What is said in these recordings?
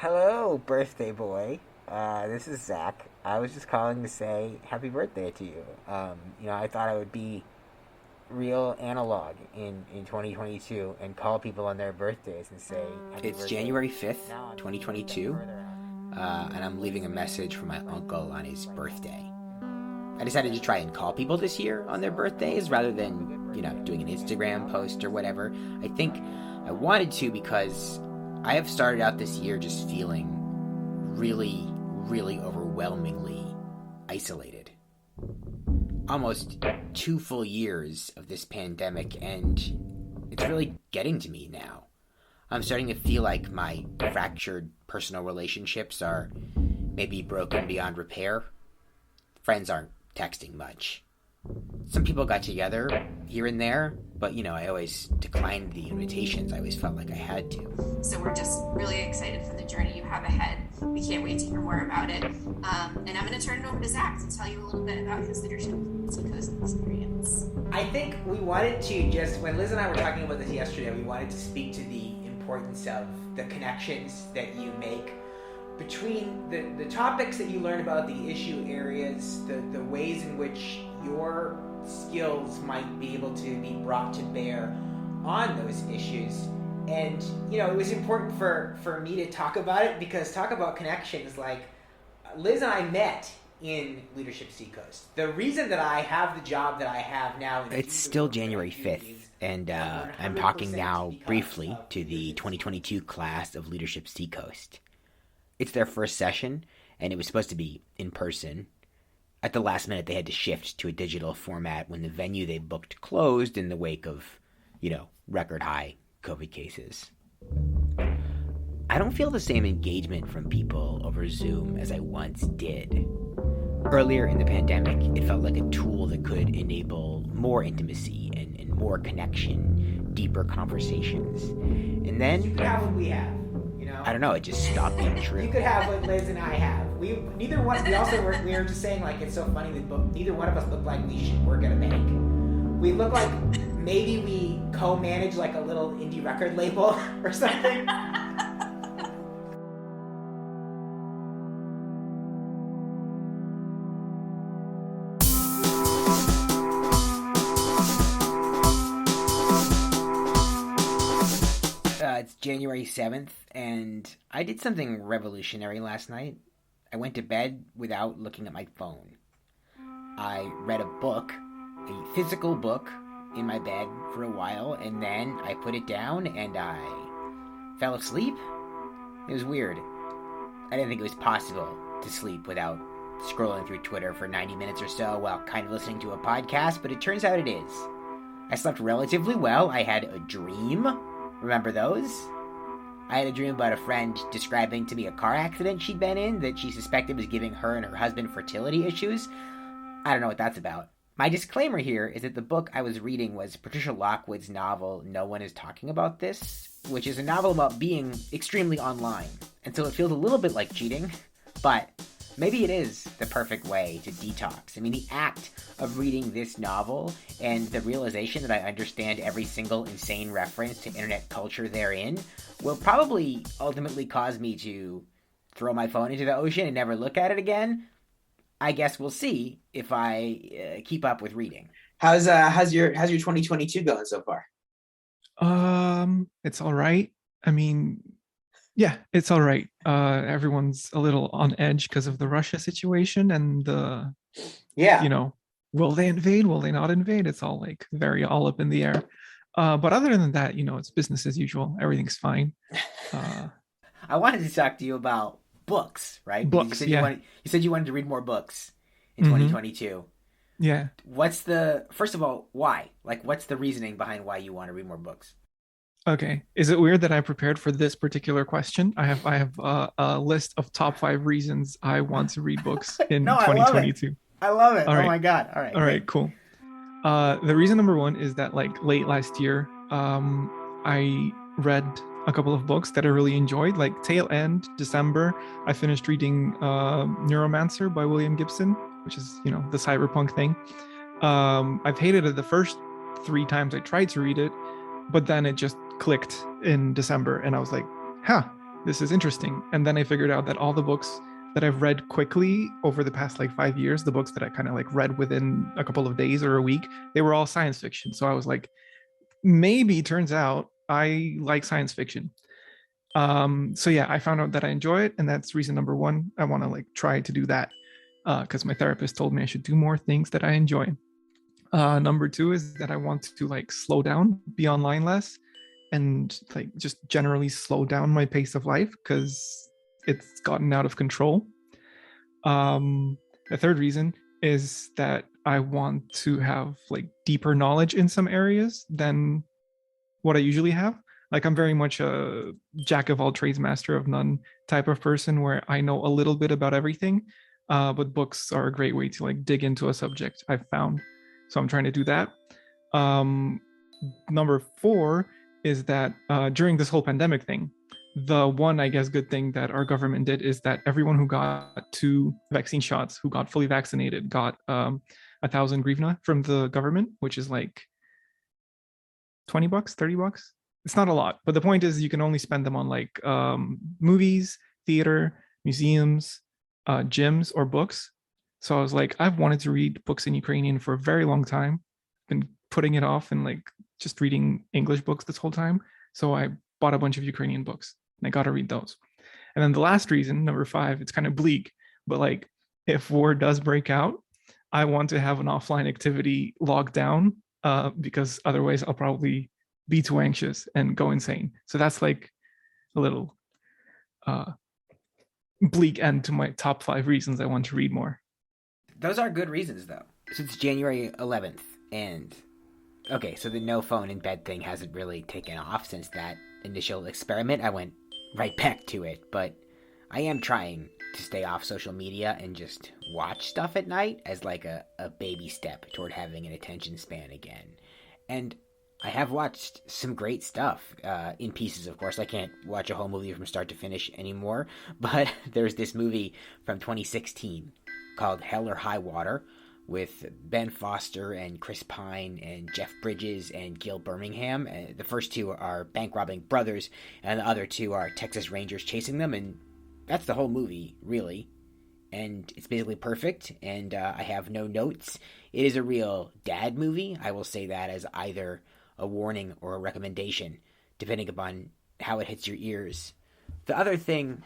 Hello, birthday boy. This is Zach. I was just calling to say happy birthday to you. I thought I would be real analog in 2022 and call people on their birthdays and say happy It's birthday. January 5th, Now I'm just a step 2022, further out. and I'm leaving a message for my uncle on his birthday. I decided to try and call people this year on their birthdays rather than, doing an Instagram post or whatever. I think I wanted to because I have started out this year just feeling really, really overwhelmingly isolated. Almost 2 full years of this pandemic, and it's really getting to me now. I'm starting to feel like my fractured personal relationships are maybe broken beyond repair. Friends aren't texting much. Some people got together here and there, but I always declined the invitations. I always felt like I had to. So we're just really excited for the journey you have ahead. We can't wait to hear more about it. And I'm going to turn it over to Zach to tell you a little bit about his leadership Seacoast experience. I think we wanted to just, when Liz and I were talking about this yesterday, we wanted to speak to the importance of the connections that you make between the topics that you learn about, the issue areas, the ways in which your skills might be able to be brought to bear on those issues. And, it was important for me to talk about it because talk about connections, like Liz and I met in Leadership Seacoast. The reason that I have the job that I have now... It's still January 5th, and I'm talking now briefly to the 2022 class of Leadership Seacoast. It's their first session, and it was supposed to be in person. At the last minute, they had to shift to a digital format when the venue they booked closed in the wake of, record high COVID cases. I don't feel the same engagement from people over Zoom as I once did. Earlier in the pandemic, it felt like a tool that could enable more intimacy and more connection, deeper conversations. And then... You could have what we have. I don't know, it just stopped being true. You could have what Liz and I have. We were just saying, like, it's so funny that neither one of us look like we should work at a bank. We look like maybe we co-manage like a little indie record label or something. It's January 7th, and I did something revolutionary last night. I went to bed without looking at my phone. I read a book, a physical book, in my bed for a while, and then I put it down and I fell asleep. It was weird. I didn't think it was possible to sleep without scrolling through Twitter for 90 minutes or so while kind of listening to a podcast, but it turns out it is. I slept relatively well. I had a dream. Remember those? I had a dream about a friend describing to me a car accident she'd been in that she suspected was giving her and her husband fertility issues. I don't know what that's about. My disclaimer here is that the book I was reading was Patricia Lockwood's novel No One Is Talking About This, which is a novel about being extremely online. And so it feels a little bit like cheating, but maybe it is the perfect way to detox. I mean, the act of reading this novel and the realization that I understand every single insane reference to internet culture therein will probably ultimately cause me to throw my phone into the ocean and never look at it again. I guess we'll see if I keep up with reading. How's your 2022 going so far? It's all right. I mean, yeah, it's all right. Everyone's a little on edge because of the Russia situation and will they invade? Will they not invade? It's all like all up in the air. But other than that, it's business as usual. Everything's fine. I wanted to talk to you about books, right? Books, you said you wanted to read more books in 2022. Yeah. First of all, why? Like, what's the reasoning behind why you want to read more books? Okay. Is it weird that I prepared for this particular question? I have a list of top 5 reasons I want to read books in 2022. I love it. All right. Oh my God. All right. All right, cool. The reason number 1 is that like late last year, I read a couple of books that I really enjoyed. Like tail end December, I finished reading Neuromancer by William Gibson, which is, the cyberpunk thing. I've hated it the first 3 times I tried to read it, but then it just clicked in December and I was like, this is interesting. And then I figured out that all the books that I've read quickly over the past like 5 years, the books that I kind of like read within a couple of days or a week, they were all science fiction. So I was like, maybe turns out I like science fiction. So yeah, I found out that I enjoy it, and that's reason number one. I want to like try to do that because my therapist told me I should do more things that I enjoy. Number two is that I want to like slow down, be online less, and like just generally slow down my pace of life because it's gotten out of control. The third reason is that I want to have like deeper knowledge in some areas than what I usually have. Like I'm very much a jack of all trades, master of none type of person where I know a little bit about everything. But books are a great way to like dig into a subject I've found. So I'm trying to do that. Number four is that during this whole pandemic thing, the one, I guess, good thing that our government did is that everyone who got 2 vaccine shots, who got fully vaccinated, got 1,000 grivna from the government, which is like $20, $30. It's not a lot, but the point is you can only spend them on like movies, theater, museums, gyms, or books. So I was like, I've wanted to read books in Ukrainian for a very long time, been putting it off and like just reading English books this whole time. So I bought a bunch of Ukrainian books and I got to read those. And then the last reason, number five, it's kind of bleak, but like if war does break out, I want to have an offline activity logged down because otherwise I'll probably be too anxious and go insane. So that's like a little bleak end to my top 5 reasons I want to read more. Those are good reasons, though. Since January 11th, and okay, so the no phone in bed thing hasn't really taken off since that initial experiment. I went right back to it, but I am trying to stay off social media and just watch stuff at night as like a baby step toward having an attention span again. And I have watched some great stuff in pieces, of course. I can't watch a whole movie from start to finish anymore, but there's this movie from 2016 called Hell or High Water with Ben Foster and Chris Pine and Jeff Bridges and Gil Birmingham. The first two are bank-robbing brothers, and the other two are Texas Rangers chasing them, and that's the whole movie, really. And it's basically perfect, and I have no notes. It is a real dad movie. I will say that as either a warning or a recommendation, depending upon how it hits your ears. The other thing,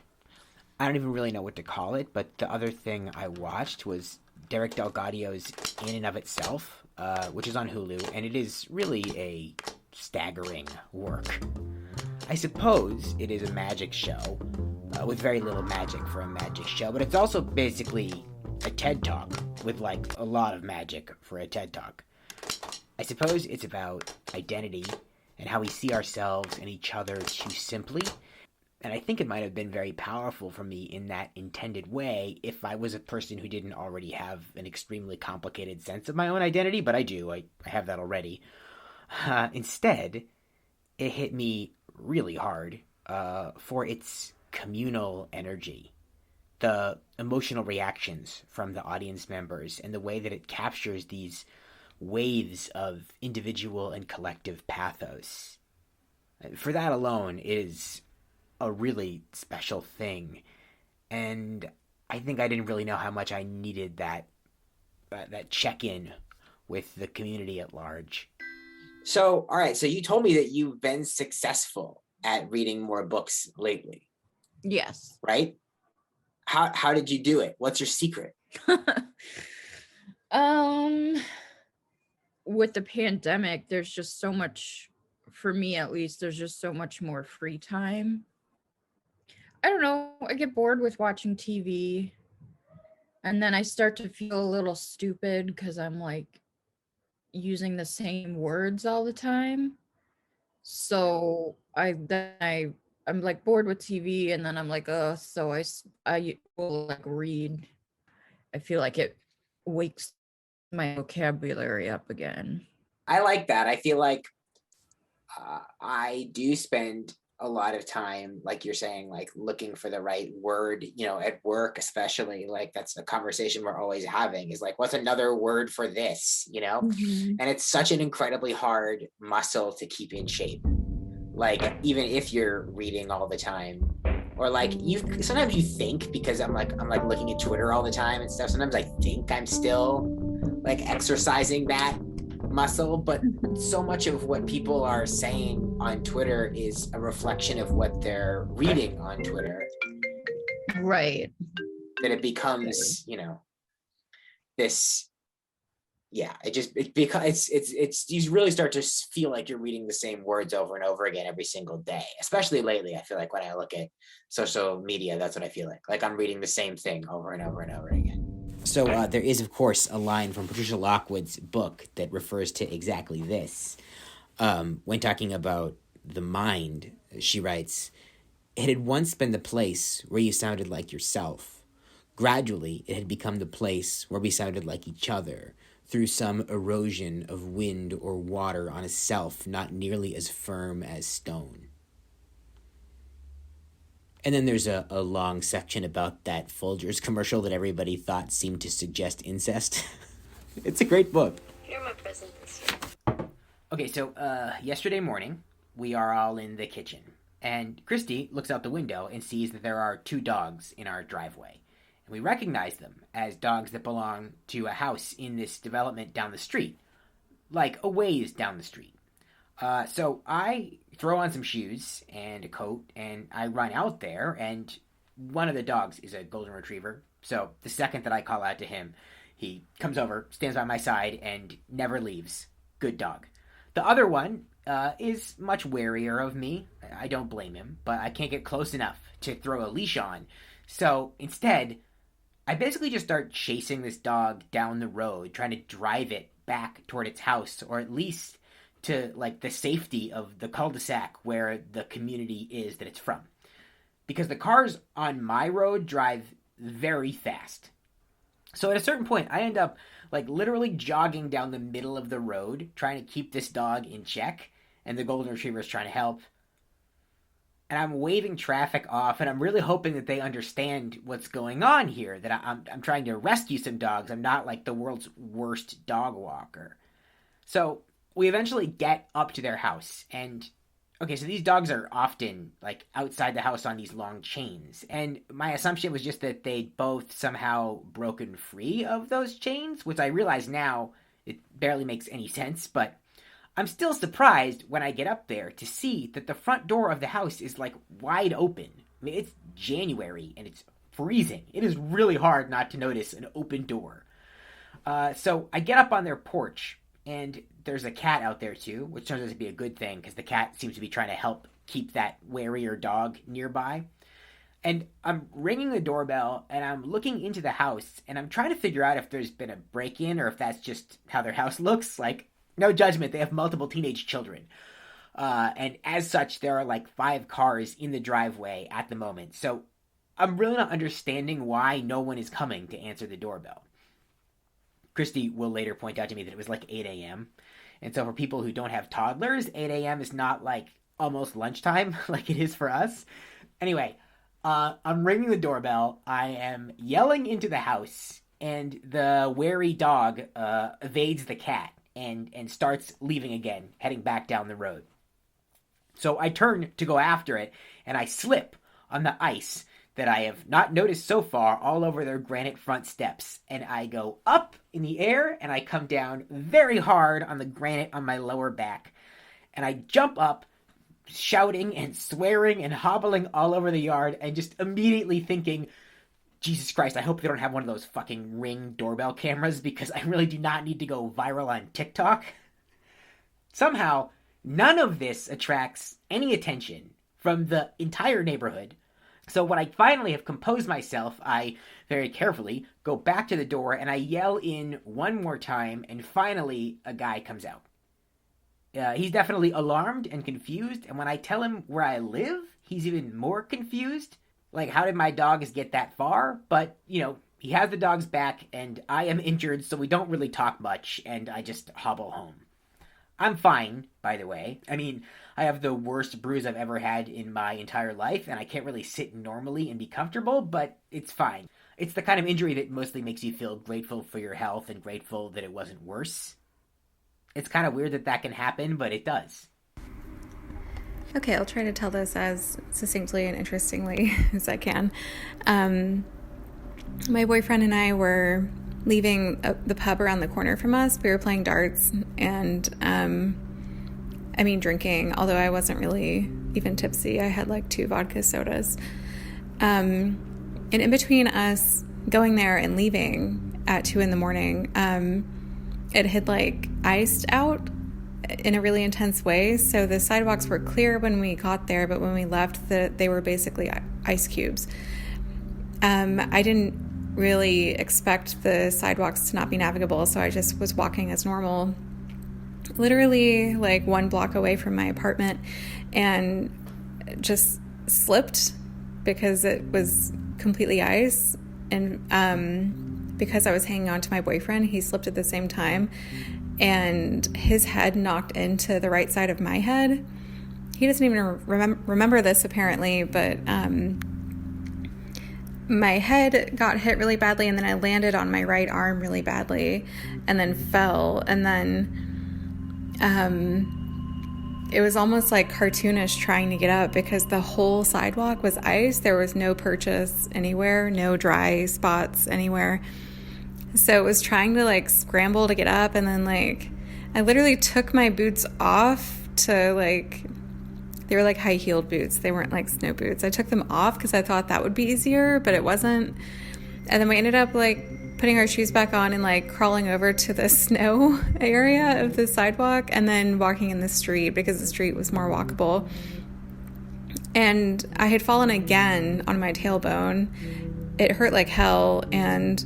I don't even really know what to call it, but the other thing I watched was Derek Delgadio's In and of Itself, which is on Hulu, and it is really a staggering work. I suppose it is a magic show, with very little magic for a magic show, but it's also basically a TED Talk with like a lot of magic for a TED Talk. I suppose it's about identity and how we see ourselves and each other too simply. And I think it might have been very powerful for me in that intended way if I was a person who didn't already have an extremely complicated sense of my own identity, but I do. I have that already. Instead, it hit me really hard for its communal energy, the emotional reactions from the audience members, and the way that it captures these waves of individual and collective pathos. For that alone is a really special thing, and I think I didn't really know how much I needed that check-in with the community at large. So, all right, so you told me that you've been successful at reading more books lately. Yes. Right? How did you do it? What's your secret? With the pandemic, there's just so much, for me at least, there's just so much more free time. I don't know, I get bored with watching TV, and then I start to feel a little stupid because I'm like using the same words all the time. So I'm like bored with TV, and then I'm like, so I will like read. I feel like it wakes my vocabulary up again. I like that. I feel like I do spend a lot of time, like you're saying, like looking for the right word, at work, especially. Like that's a conversation we're always having is like, what's another word for this, Mm-hmm. And it's such an incredibly hard muscle to keep in shape. Like, even if you're reading all the time, Or like sometimes you think, because I'm like looking at Twitter all the time and stuff. Sometimes I think I'm still like exercising that muscle, but so much of what people are saying on Twitter is a reflection of what they're reading on Twitter. Right. That it becomes, this. Yeah, it's you really start to feel like you're reading the same words over and over again every single day. Especially lately, I feel like when I look at social media, that's what I feel like I'm reading the same thing over and over and over again. So there is, of course, a line from Patricia Lockwood's book that refers to exactly this. When talking about the mind, she writes, "It had once been the place where you sounded like yourself. Gradually, it had become the place where we sounded like each other, through some erosion of wind or water on a self not nearly as firm as stone." And then there's a long section about that Folgers commercial that everybody thought seemed to suggest incest. It's a great book. You're my present this year. Okay, so yesterday morning, we are all in the kitchen, and Christy looks out the window and sees that there are 2 dogs in our driveway. And we recognize them as dogs that belong to a house in this development down the street, like a ways down the street. So I throw on some shoes and a coat, and I run out there, and one of the dogs is a golden retriever. So the second that I call out to him, he comes over, stands by my side, and never leaves. Good dog. The other one is much warier of me. I don't blame him, but I can't get close enough to throw a leash on. So instead, I basically just start chasing this dog down the road, trying to drive it back toward its house, or at least to like the safety of the cul-de-sac where the community is that it's from. Because the cars on my road drive very fast. So at a certain point, I end up like literally jogging down the middle of the road, trying to keep this dog in check, and the golden retriever is trying to help. And I'm waving traffic off, and I'm really hoping that they understand what's going on here, that I'm trying to rescue some dogs. I'm not like the world's worst dog walker. So we eventually get up to their house, and okay, so these dogs are often like outside the house on these long chains, and my assumption was just that they'd both somehow broken free of those chains, which I realize now it barely makes any sense, but I'm still surprised when I get up there to see that the front door of the house is like wide open. I mean, it's January and it's freezing. It is really hard not to notice an open door. So I get up on their porch, and there's a cat out there too, which turns out to be a good thing because the cat seems to be trying to help keep that warier dog nearby. And I'm ringing the doorbell, and I'm looking into the house, and I'm trying to figure out if there's been a break-in or if that's just how their house looks. Like, no judgment, they have multiple teenage children. And as such, there are like 5 cars in the driveway at the moment. So I'm really not understanding why no one is coming to answer the doorbell. Christy will later point out to me that it was like 8 a.m. And so for people who don't have toddlers, 8 a.m. is not like almost lunchtime like it is for us. Anyway, I'm ringing the doorbell. I am yelling into the house, and the wary dog evades the cat and starts leaving again, heading back down the road. So I turn to go after it, and I slip on the ice that I have not noticed so far all over their granite front steps. And I go up in the air, and I come down very hard on the granite on my lower back. And I jump up, shouting and swearing and hobbling all over the yard, and just immediately thinking, Jesus Christ, I hope they don't have one of those fucking Ring doorbell cameras, because I really do not need to go viral on TikTok. Somehow, none of this attracts any attention from the entire neighborhood. So when I finally have composed myself, I very carefully go back to the door, and I yell in one more time, and finally a guy comes out. He's definitely alarmed and confused, and when I tell him where I live, he's even more confused. Like, how did my dogs get that far? But, you know, he has the dogs back, and I am injured, so we don't really talk much, and I just hobble home. I'm fine, by the way. I mean, I have the worst bruise I've ever had in my entire life, and I can't really sit normally and be comfortable, but it's fine. It's the kind of injury that mostly makes you feel grateful for your health and grateful that it wasn't worse. It's kind of weird that that can happen, but it does. Okay, I'll try to tell this as succinctly and interestingly as I can. My boyfriend and I were leaving the pub around the corner from us. We were playing darts and, drinking, although I wasn't really even tipsy. I had like 2 vodka sodas. And in between us going there and leaving at 2 a.m, it had like iced out in a really intense way. So the sidewalks were clear when we got there, but when we left, they were basically ice cubes. I didn't really expect the sidewalks to not be navigable, so I just was walking as normal, literally like 1 block away from my apartment, and just slipped because it was completely ice. And because I was hanging on to my boyfriend, he slipped at the same time, and his head knocked into the right side of my head. He doesn't even remember this apparently, but my head got hit really badly, and then I landed on my right arm really badly and then fell. And then it was almost like cartoonish trying to get up because the whole sidewalk was ice. There was no purchase anywhere, no dry spots anywhere. So it was trying to like scramble to get up, and then like I literally took my boots off to like, they were like high-heeled boots. They weren't like snow boots. I took them off because I thought that would be easier, but it wasn't. And then we ended up like putting our shoes back on and like crawling over to the snow area of the sidewalk and then walking in the street because the street was more walkable. And I had fallen again on my tailbone. It hurt like hell. And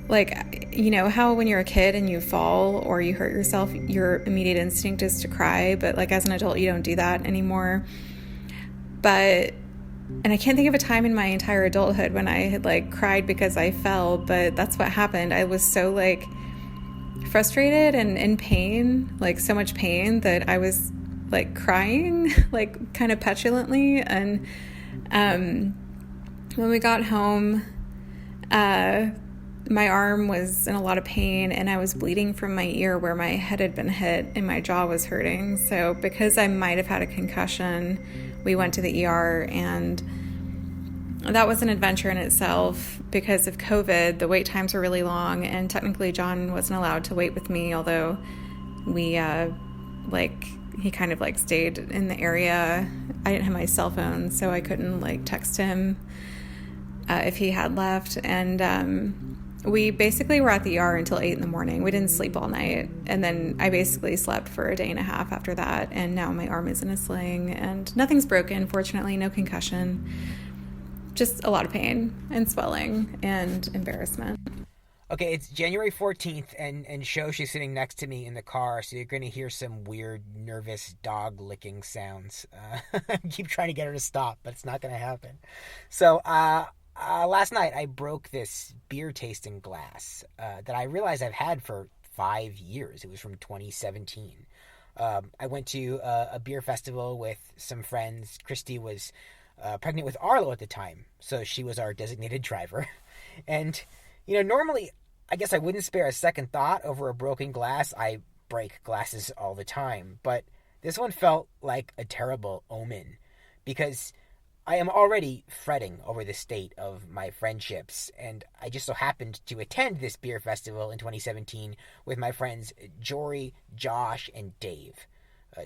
like, you know how when you're a kid and you fall or you hurt yourself, your immediate instinct is to cry, but like as an adult you don't do that anymore. And I can't think of a time in my entire adulthood when I had like cried because I fell, but that's what happened. I was so like frustrated and in pain, like so much pain that I was like crying like kind of petulantly. And when we got home, my arm was in a lot of pain and I was bleeding from my ear where my head had been hit and my jaw was hurting. So because I might have had a concussion, we went to the ER, and that was an adventure in itself. Because of COVID, the wait times were really long, and technically John wasn't allowed to wait with me, although we he kind of like stayed in the area. I didn't have my cell phone, so I couldn't like text him if he had left. And we basically were at the ER until 8 a.m. We didn't sleep all night. And then I basically slept for a day and a half after that. And now my arm is in a sling and nothing's broken, fortunately, no concussion. Just a lot of pain and swelling and embarrassment. Okay, it's January 14th, and Shoshi's sitting next to me in the car, so you're going to hear some weird, nervous dog licking sounds. I keep trying to get her to stop, but it's not going to happen. So, last night I broke this beer tasting glass that I realized I've had for 5 years. It was from 2017. I went to a beer festival with some friends. Christy was pregnant with Arlo at the time, so she was our designated driver. And, you know, normally I guess I wouldn't spare a second thought over a broken glass. I break glasses all the time, but this one felt like a terrible omen because I am already fretting over the state of my friendships, and I just so happened to attend this beer festival in 2017 with my friends Jory, Josh, and Dave.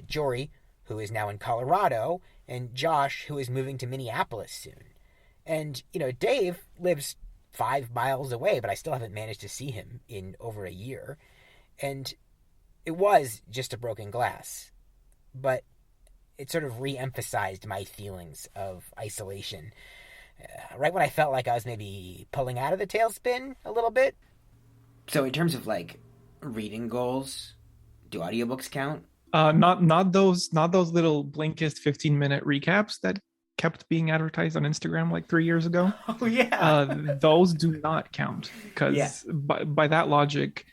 Jory, who is now in Colorado, and Josh, who is moving to Minneapolis soon. And, you know, Dave lives 5 miles away, but I still haven't managed to see him in over a year. And it was just a broken glass, but it sort of re-emphasized my feelings of isolation. Right when I felt like I was maybe pulling out of the tailspin a little bit. So in terms of like reading goals, do audiobooks count? Not those little Blinkist 15-minute recaps that kept being advertised on Instagram like 3 years ago. Oh yeah. Those do not count because by that logic,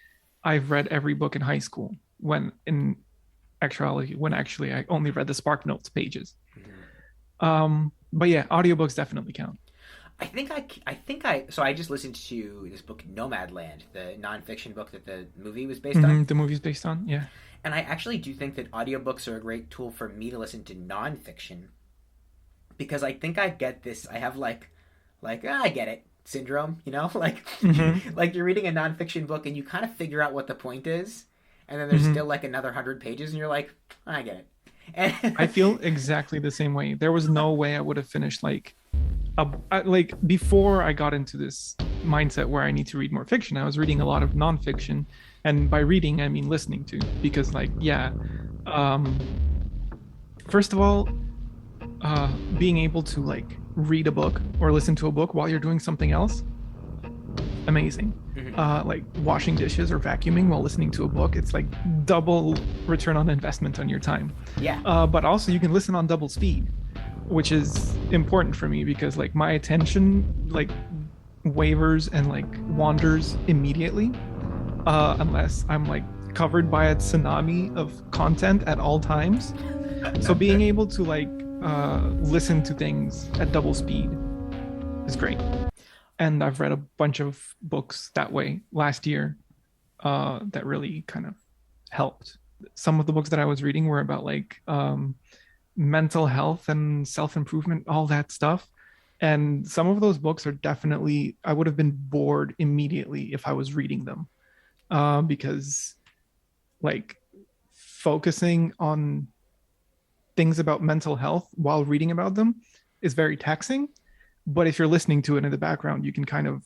I've read every book in high school when actually I only read the Spark Notes pages. But yeah, audiobooks definitely count. So I just listened to this book, Nomadland, the nonfiction book that the movie was based on. The movie's based on, yeah. And I actually do think that audiobooks are a great tool for me to listen to nonfiction, because I think I get this. I have I get it syndrome, like like you're reading a nonfiction book and you kind of figure out what the point is, and then there's still like another 100 pages, and you're like, I get it. And I feel exactly the same way. There was no way I would have finished before I got into this mindset where I need to read more fiction. I was reading a lot of nonfiction, and by reading I mean listening to, because first of all, being able to read a book or listen to a book while you're doing something else, amazing. Like washing dishes or vacuuming while listening to a book, it's like double return on investment on your time. But also you can listen on double speed, which is important for me, because my attention wavers and wanders immediately, unless I'm covered by a tsunami of content at all times. So being able to listen to things at double speed is great. And I've read a bunch of books that way last year that really kind of helped. Some of the books that I was reading were about mental health and self-improvement, all that stuff. And some of those books are definitely, I would have been bored immediately if I was reading them, because focusing on things about mental health while reading about them is very taxing. But if you're listening to it in the background, you can kind of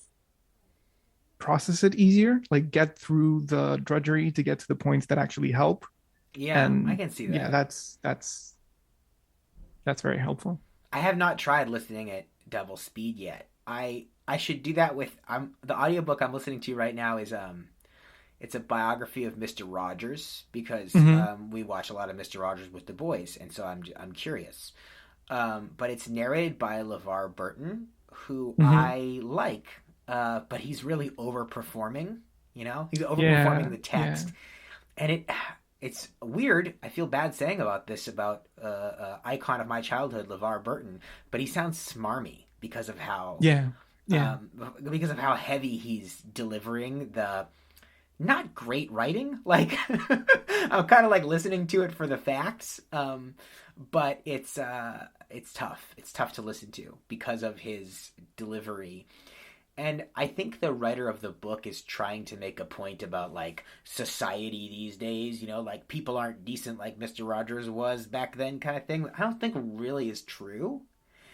process it easier, get through the drudgery to get to the points that actually help. Yeah, and I can see that. Yeah, that's very helpful. I have not tried listening at double speed yet. I should do that with the audiobook I'm listening to right now is it's a biography of Mr. Rogers, because we watch a lot of Mr. Rogers with the boys, and so I'm curious. But it's narrated by LeVar Burton, who I like, but he's really overperforming. He's overperforming the text, and it's weird. I feel bad saying about this about icon of my childhood, LeVar Burton, but he sounds smarmy because of how because of how heavy he's delivering the not great writing. I'm kind of listening to it for the facts, but it's tough. It's tough to listen to because of his delivery. And I think the writer of the book is trying to make a point about society these days, people aren't decent like Mr. Rogers was back then, kind of thing. I don't think really is true.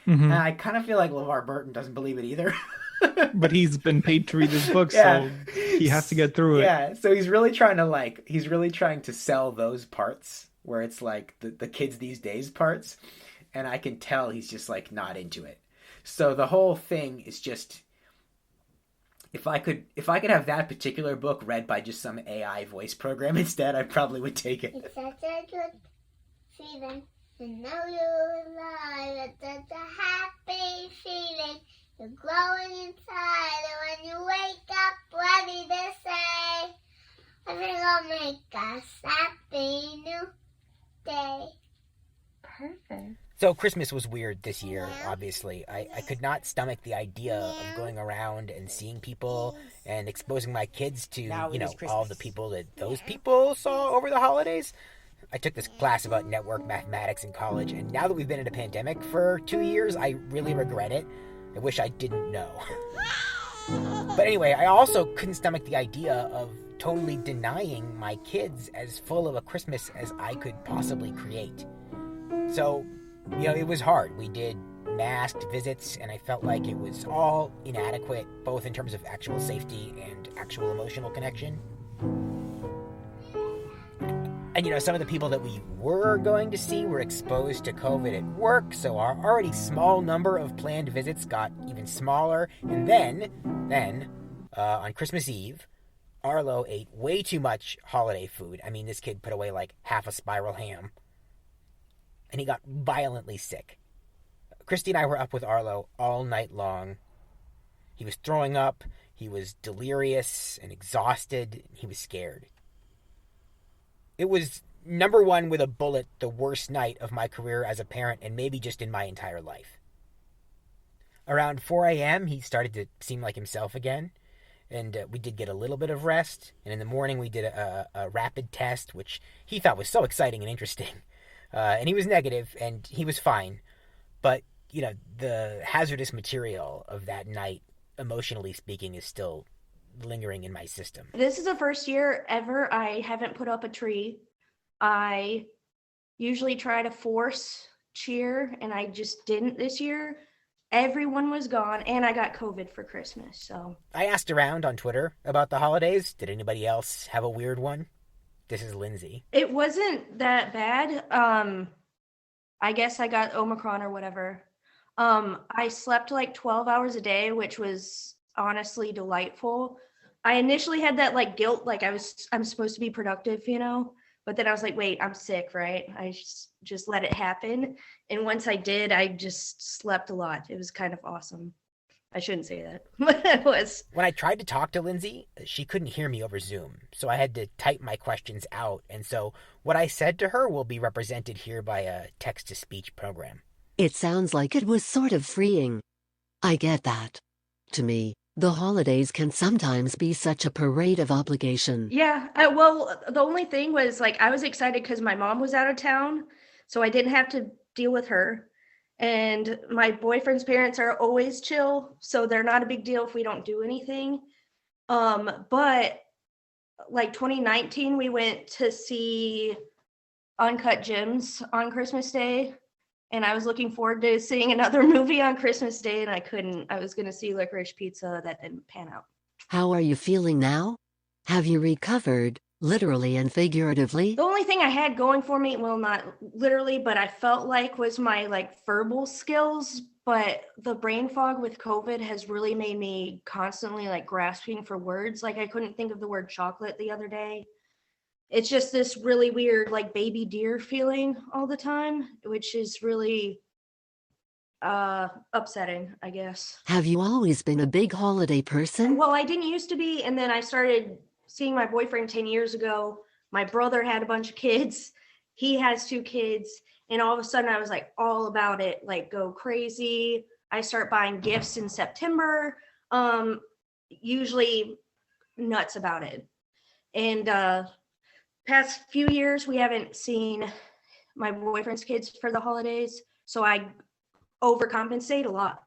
And I kind of feel like LeVar Burton doesn't believe it either. But he's been paid to read this book, so he has to get through it. Yeah, so he's really trying to sell those parts where it's the kids these days parts, and I can tell he's just not into it. So the whole thing is just, if I could have that particular book read by just some AI voice program instead, I probably would take it. It's such a good feeling to know you're alive. It's such a happy feeling. You're glowing inside, and when you wake up ready to say, I think I'll make us happy new day. Perfect. So Christmas was weird this year, obviously. I could not stomach the idea of going around and seeing people and exposing my kids to, all the people that those people saw over the holidays. I took this class about network mathematics in college, and now that we've been in a pandemic for 2 years, I really regret it. I wish I didn't know. But anyway, I also couldn't stomach the idea of totally denying my kids as full of a Christmas as I could possibly create. So, it was hard. We did masked visits, and I felt like it was all inadequate, both in terms of actual safety and actual emotional connection. And, some of the people that we were going to see were exposed to COVID at work, so our already small number of planned visits got even smaller. And then, on Christmas Eve, Arlo ate way too much holiday food. I mean, this kid put away half a spiral ham. And he got violently sick. Christy and I were up with Arlo all night long. He was throwing up, he was delirious and exhausted, he was scared. It was, number one with a bullet, the worst night of my career as a parent, and maybe just in my entire life. Around 4 a.m., he started to seem like himself again, and we did get a little bit of rest. And in the morning, we did a rapid test, which he thought was so exciting and interesting. And he was negative, and he was fine. But, the hazardous material of that night, emotionally speaking, is still lingering in my system. This is the first year ever I haven't put up a tree. I usually try to force cheer, and I just didn't this year. Everyone was gone, and I got COVID for Christmas, so. I asked around on Twitter about the holidays. Did anybody else have a weird one? This is Lindsay. It wasn't that bad. I guess I got Omicron or whatever. I slept like 12 hours a day, which was honestly delightful. I initially had that like guilt, like I'm supposed to be productive, but then I was like, wait, I'm sick, right? I just let it happen. And once I did, I just slept a lot. It was kind of awesome. I shouldn't say that, but it was. When I tried to talk to Lindsay, she couldn't hear me over Zoom, so I had to type my questions out. And so what I said to her will be represented here by a text-to-speech program. It sounds like it was sort of freeing. I get that. To me, the holidays can sometimes be such a parade of obligation. Yeah, well, the only thing was like I was excited because my mom was out of town, so I didn't have to deal with her. And my boyfriend's parents are always chill, so they're not a big deal if we don't do anything. But like 2019, we went to see Uncut Gems on Christmas Day. And I was looking forward to seeing another movie on Christmas Day, and I couldn't. I was going to see Licorice Pizza. That didn't pan out. How are you feeling now? Have you recovered, literally and figuratively? The only thing I had going for me, well, not literally, but I felt like was my like verbal skills. But the brain fog with COVID has really made me constantly like grasping for words. Like I couldn't think of the word chocolate the other day. It's just this really weird, like baby deer feeling all the time, which is really upsetting, I guess. Have you always been a big holiday person? Well, I didn't used to be. And then I started seeing my boyfriend 10 years ago. My brother had a bunch of kids. He has 2 kids. And all of a sudden I was like all about it, like go crazy. I start buying gifts in September, usually nuts about it. And past few years, we haven't seen my boyfriend's kids for the holidays, so I overcompensate a lot.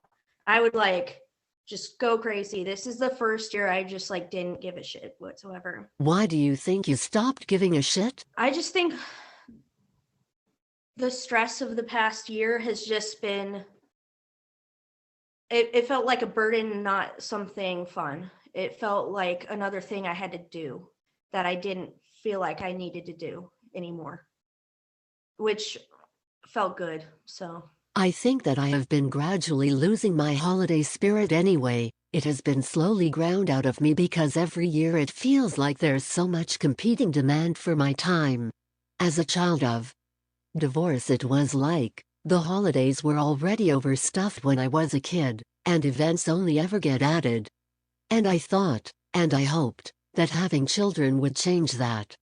I would like just go crazy. This is the first year I just like didn't give a shit whatsoever. Why do you think you stopped giving a shit? I just think the stress of the past year has just been, it felt like a burden, not something fun. It felt like another thing I had to do that I didn't feel like I needed to do anymore, which felt good. So I think that I have been gradually losing my holiday spirit anyway. It has been slowly ground out of me because every year it feels like there's so much competing demand for my time. As a child of divorce, it was like the holidays were already overstuffed when I was a kid, and events only ever get added. And I thought, and I hoped, that having children would change that.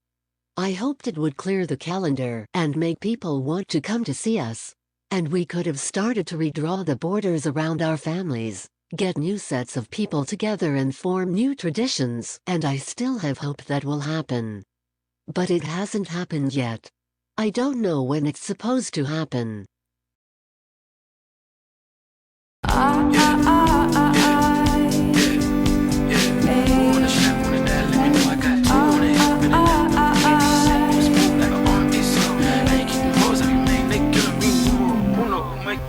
I hoped it would clear the calendar and make people want to come to see us. And we could have started to redraw the borders around our families, get new sets of people together and form new traditions. And I still have hope that will happen. But it hasn't happened yet. I don't know when it's supposed to happen.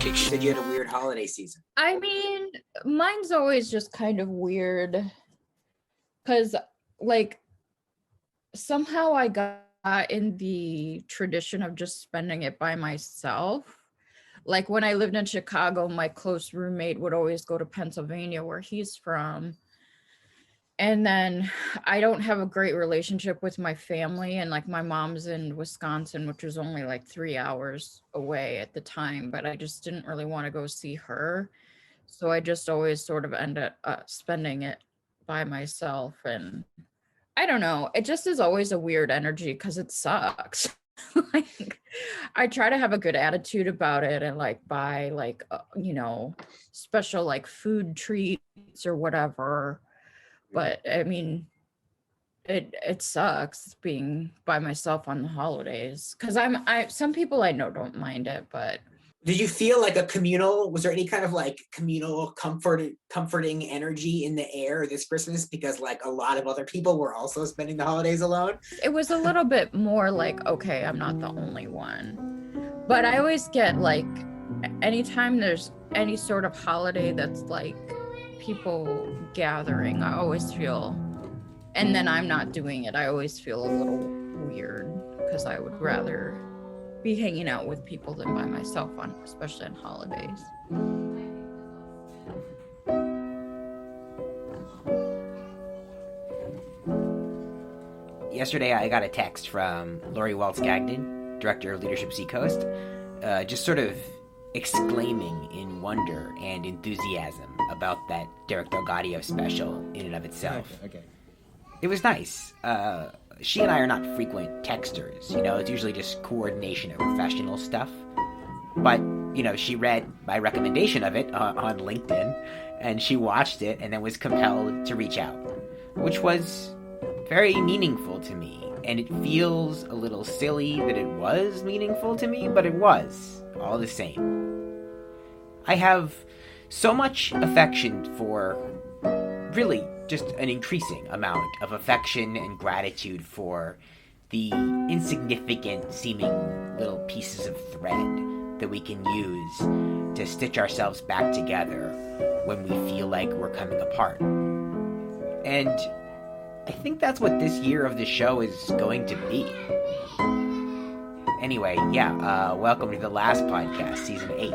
You said you had a weird holiday season. I mean, mine's always just kind of weird because, like, somehow I got in the tradition of just spending it by myself. Like, when I lived in Chicago, my close roommate would always go to Pennsylvania, where he's from. And then I don't have a great relationship with my family. And like my mom's in Wisconsin, which was only like 3 hours away at the time, but I just didn't really want to go see her. So I just always sort of ended up spending it by myself. And I don't know, it just is always a weird energy because it sucks. Like, I I try to have a good attitude about it and like buy like special like food treats or whatever. But I mean, it sucks being by myself on the holidays because some people I know don't mind it, but Did you feel like was there any kind of like communal comforting energy in the air this Christmas? Because like a lot of other people were also spending the holidays alone. it was a little bit more like, okay, I'm not the only one. But I always get like, anytime there's any sort of holiday that's like people gathering, I always feel, and then I'm not doing it, I always feel a little weird because I would rather be hanging out with people than by myself especially on holidays. Yesterday, I got a text from Laurie Waltz-Gagnon, director of Leadership Seacoast, just sort of exclaiming in wonder and enthusiasm about that Derek Delgadio special in and of itself. Okay. It was nice. She and I are not frequent texters, it's usually just coordination of professional stuff. But, she read my recommendation of it on LinkedIn, and she watched it and then was compelled to reach out, which was very meaningful to me. And it feels a little silly that it was meaningful to me, but it was, all the same. I have so much affection for, really, just an increasing amount of affection and gratitude for the insignificant seeming little pieces of thread that we can use to stitch ourselves back together when we feel like we're coming apart. And I think that's what this year of the show is going to be. Anyway, welcome to the last podcast, Season 8.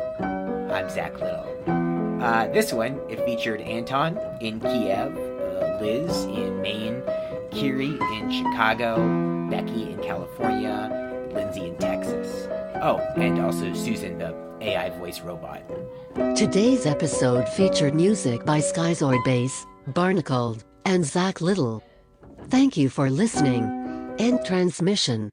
I'm Zach Little. This one, it featured Anton in Kiev, Liz in Maine, Kiri in Chicago, Becky in California, Lindsay in Texas. Oh, and also Susan, the AI voice robot. Today's episode featured music by Skyzoid Bass, Barnacle, and Zach Little. Thank you for listening. End transmission.